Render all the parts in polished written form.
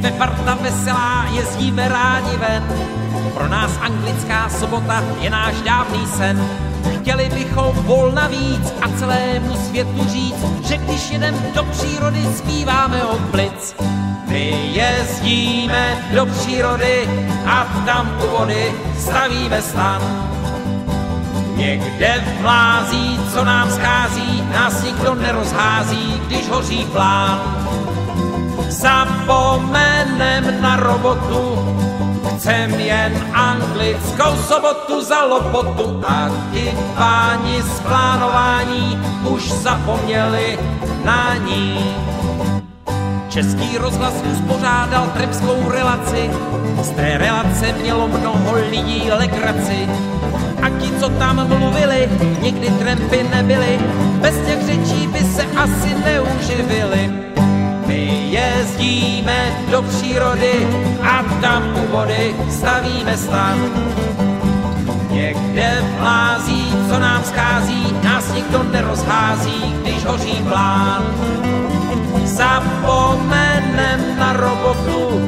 Jsme parta veselá, jezdíme rádi ven. Pro nás anglická sobota je náš dávný sen. Chtěli bychom volna víc a celému světu říct, že když jedem do přírody, zpíváme o blic. My jezdíme do přírody a tam u vody stavíme stan. Někde v mlází, co nám schází, nás nikdo nerozhází, když hoří plán. Zapomenem na robotu, chcem jen anglickou sobotu za lopotu. A ti páni z plánování už zapomněli na ní. Český rozhlas uspořádal tremskou relaci, z té relace mělo mnoho lidí legraci. A ti, co tam mluvili, nikdy trampy nebyli, bez těch řečí by se asi neuživili. My jezdíme do přírody a tam u vody stavíme stan. Někde v mlází, co nám schází, nás nikdo nerozhází, když hoří plán. Zapomenem na robotu,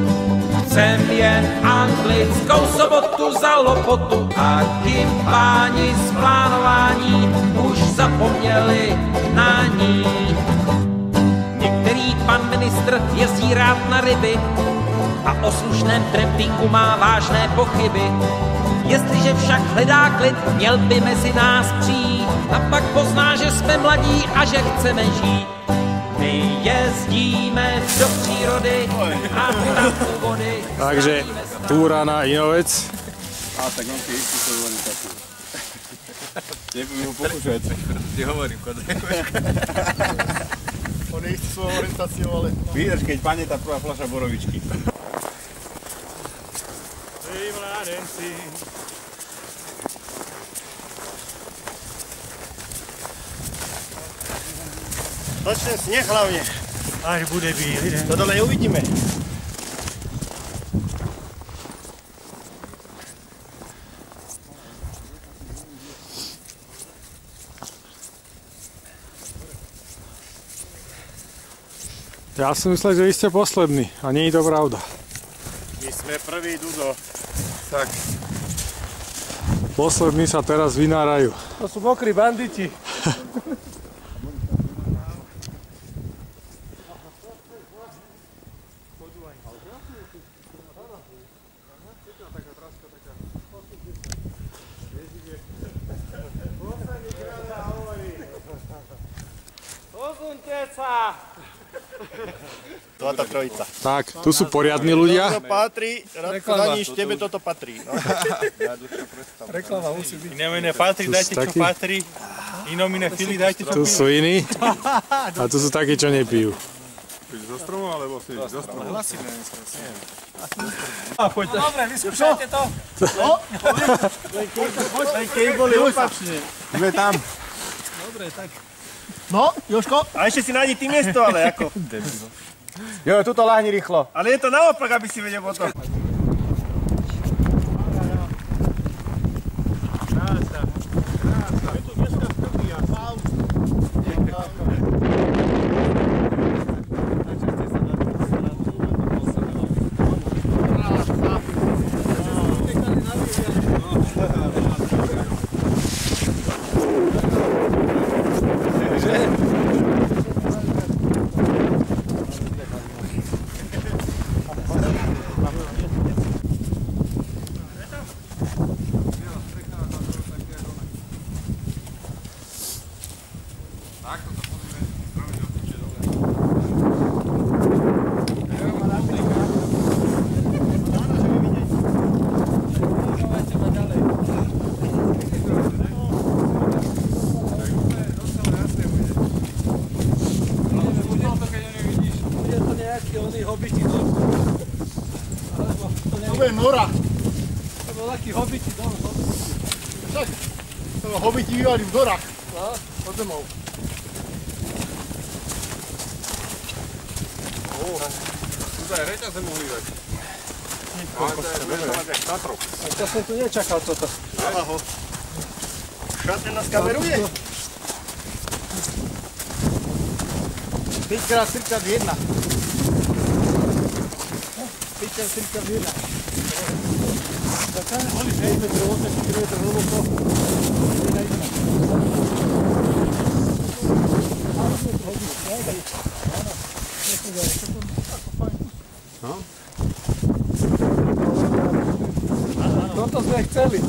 chcem jen anglickou sobotu za lopotu. A ti páni z plánování už zapomněli na ní. Některý pan ministr jezdí rád na ryby a o slušném trampingu má vážné pochyby. Jestliže však hledá klid, měl by mezi nás přijít a pak pozná, že jsme mladí a že chceme žít. My jezdíme do přírody a tam u vody. Takže túra na Inovec. A tak mám si istú svoju orientáciu. Nebudem ho pokúšať. Ti hovorím, kodaj. On je istý svoju orientáciu, ale... Vydrž, keď padne tá prvá fľaša borovičky. Hej, mládenci. Začne sneh hlavne. Až bude bílý den. To dole uvidíme. Ja som myslel, že vy ste poslední a nie je to pravda. My sme prvý, Dudo. Tak. Poslední sa teraz vynárajú. To sú mokrí banditi. To je tá trojica. Tak, tu sú poriadni ľudia. Toto patrí, Radko Daníš, tebe toto patrí. No. Reklama musí byť. Iné mene patrí, dajte čo patrí. Inom iné fili, dajte čo Tu pijú. sú iní. A tu sú takí, čo nepijú. Zo stromov, alebo si zo stromov? Hlasíme dneska. Dobre, vyskúšajte to. Len keď boli opačne. Sme tam. Dobre, tak. No, Jožko? A ešte si nájdi tým miesto, ale ako? Jo, tuto láhni rýchlo. Ale je to naopak, aby si vedel potom. To je nora. To bol taký hobiti dom. Tak, hobiti bývali v gorách. Pod zemou. Tuto aj reťaze mohli dať. Ale to je mať jak Tatrov. To som tu nečakal toto. Aho. Šatne nás kameruje. 5x3x1. Oni 6 metrov, 8 km hlboko. Toto sme chceli.